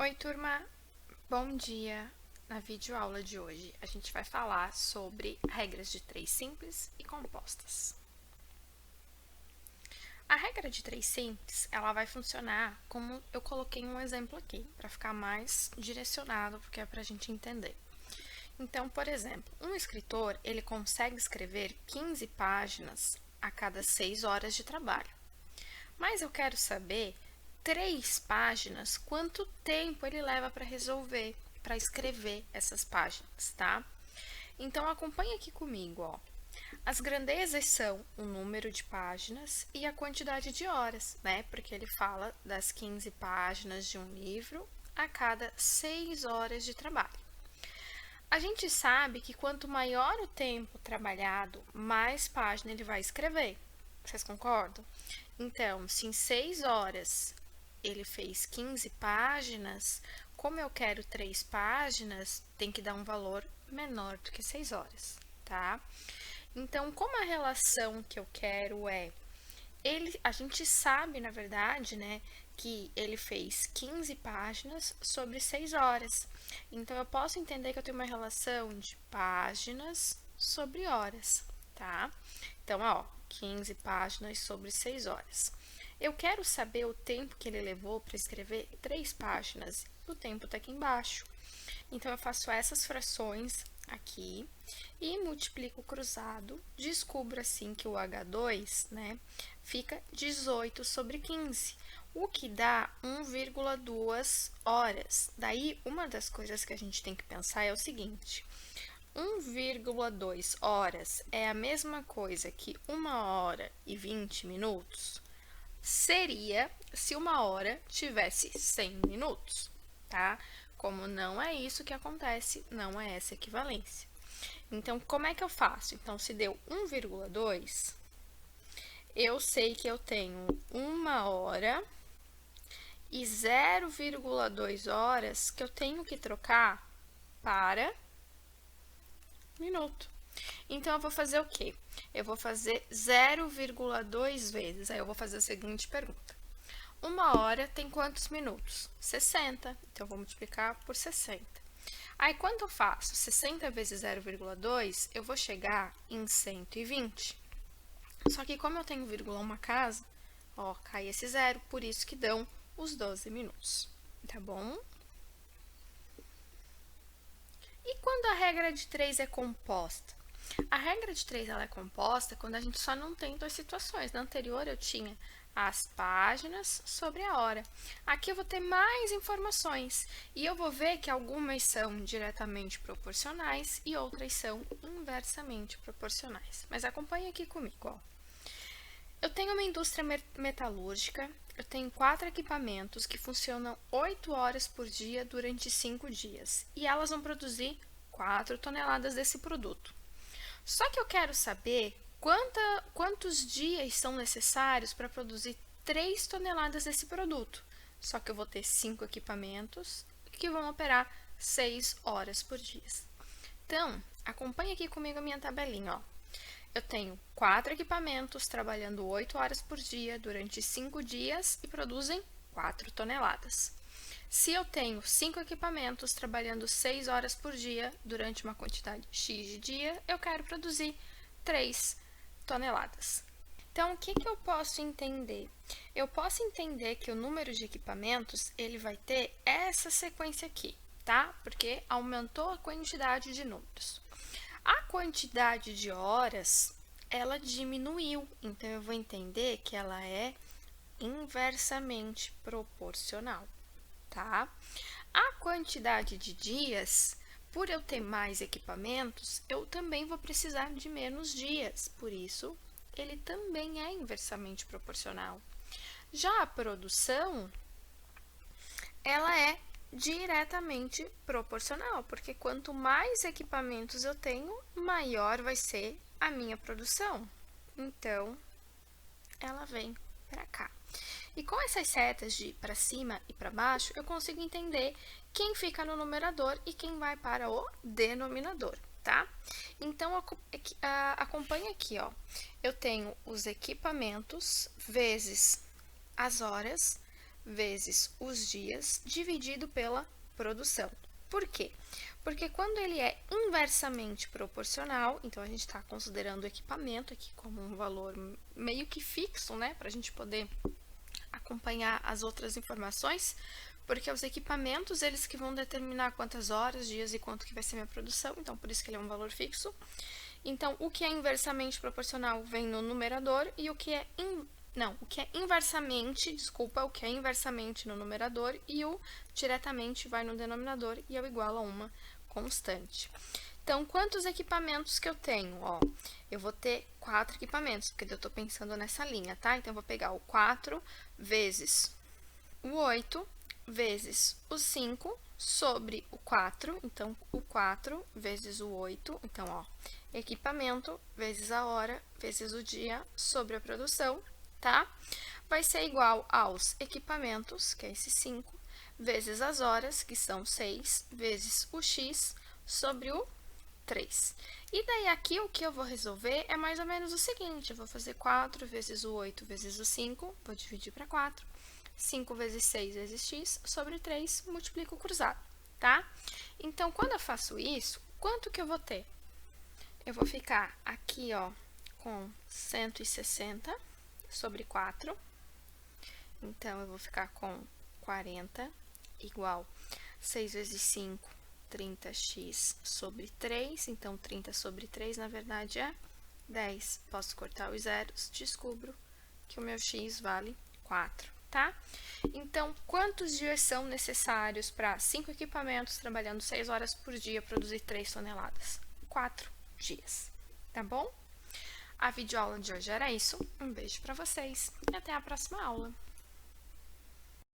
Oi, turma! Bom dia! Na videoaula de hoje, a gente vai falar sobre regras de três simples e compostas. A regra de três simples, ela vai funcionar como eu coloquei um exemplo aqui, para ficar mais direcionado, porque é para a gente entender. Então, por exemplo, um escritor, ele consegue escrever 15 páginas a cada 6 horas de trabalho. Mas eu quero saber 3 páginas, quanto tempo ele leva para resolver, para escrever essas páginas, tá? Então, acompanha aqui comigo, ó. As grandezas são o número de páginas e a quantidade de horas, né? Porque ele fala das 15 páginas de um livro a cada 6 horas de trabalho. A gente sabe que quanto maior o tempo trabalhado, mais página ele vai escrever. Vocês concordam? Então, se em 6 horas ele fez 15 páginas, como eu quero 3 páginas, tem que dar um valor menor do que 6 horas, tá? Então, como a relação que eu quero é... a gente sabe, na verdade, né, que ele fez 15 páginas sobre 6 horas. Então, eu posso entender que eu tenho uma relação de páginas sobre horas, tá? Então, ó, 15 páginas sobre 6 horas. Eu quero saber o tempo que ele levou para escrever 3 páginas. O tempo está aqui embaixo. Então, eu faço essas frações aqui e multiplico cruzado. Descubro assim que o H2, né, fica 18 sobre 15, o que dá 1,2 horas. Daí, uma das coisas que a gente tem que pensar é o seguinte: 1,2 horas é a mesma coisa que 1 hora e 20 minutos? Seria se 1 hora tivesse 100 minutos, tá? Como não é isso que acontece, não é essa equivalência. Então, como é que eu faço? Então, se deu 1,2, eu sei que eu tenho 1 hora e 0,2 horas que eu tenho que trocar para minuto. Então, eu vou fazer o quê? Eu vou fazer 0,2 vezes. Aí, eu vou fazer a seguinte pergunta. 1 hora tem quantos minutos? 60. Então, eu vou multiplicar por 60. Aí, quando eu faço 60 vezes 0,2, eu vou chegar em 120. Só que, como eu tenho vírgula uma casa, ó, cai esse zero, por isso que dão os 12 minutos. Tá bom? E quando a regra de 3 é composta? A regra de 3 ela é composta quando a gente só não tem duas situações. Na anterior eu tinha as páginas sobre a hora. Aqui eu vou ter mais informações e eu vou ver que algumas são diretamente proporcionais e outras são inversamente proporcionais. Mas acompanhe aqui comigo, ó. Eu tenho uma indústria metalúrgica, eu tenho 4 equipamentos que funcionam 8 horas por dia durante 5 dias e elas vão produzir 4 toneladas desse produto. Só que eu quero saber quantos dias são necessários para produzir 3 toneladas desse produto. Só que eu vou ter 5 equipamentos que vão operar 6 horas por dia. Então, acompanhe aqui comigo a minha tabelinha, ó. Eu tenho 4 equipamentos trabalhando 8 horas por dia durante 5 dias e produzem 4 toneladas. Se eu tenho 5 equipamentos trabalhando 6 horas por dia durante uma quantidade X de dia, eu quero produzir 3 toneladas. Então, o que eu posso entender? Eu posso entender que o número de equipamentos, ele vai ter essa sequência aqui, tá? Porque aumentou a quantidade de números. A quantidade de horas, ela diminuiu, então eu vou entender que ela é inversamente proporcional, tá? A quantidade de dias, por eu ter mais equipamentos, eu também vou precisar de menos dias, por isso ele também é inversamente proporcional. Já a produção, ela é diretamente proporcional, porque quanto mais equipamentos eu tenho, maior vai ser a minha produção. Então, ela vem para cá. E com essas setas de para cima e para baixo, eu consigo entender quem fica no numerador e quem vai para o denominador, tá? Então, acompanhe aqui, ó. Eu tenho os equipamentos vezes as horas vezes os dias dividido pela produção. Por quê? Porque quando ele é inversamente proporcional, então a gente está considerando o equipamento aqui como um valor meio que fixo, né? Para a gente poder acompanhar as outras informações, porque os equipamentos, eles que vão determinar quantas horas, dias e quanto que vai ser minha produção, então por isso que ele é um valor fixo. Então, o que é inversamente proporcional vem no numerador e o que é inversamente no numerador e o diretamente vai no denominador e é igual a uma constante. Então, quantos equipamentos que eu tenho? Ó, eu vou ter 4 equipamentos, porque eu estou pensando nessa linha, tá? Então, eu vou pegar o 4 vezes o 8 vezes o 5 sobre o 4. Então, o 4 vezes o 8. Então, ó, equipamento vezes a hora vezes o dia sobre a produção, tá? Vai ser igual aos equipamentos, que é esse 5, vezes as horas, que são 6, vezes o x sobre o 3. E daí aqui o que eu vou resolver é mais ou menos o seguinte, eu vou fazer 4 vezes o 8 vezes o 5, vou dividir para 4, 5 vezes 6 vezes x sobre 3, multiplico cruzado, tá? Então, quando eu faço isso, quanto que eu vou ter? Eu vou ficar aqui, ó, com 160 sobre 4. Então, eu vou ficar com 40 igual 6 vezes 5, 30x sobre 3. Então, 30 sobre 3, na verdade, é 10. Posso cortar os zeros, descubro que o meu x vale 4, tá? Então, quantos dias são necessários para 5 equipamentos trabalhando 6 horas por dia produzir 3 toneladas? 4 dias, tá bom? A videoaula de hoje era isso. Um beijo para vocês e até a próxima aula.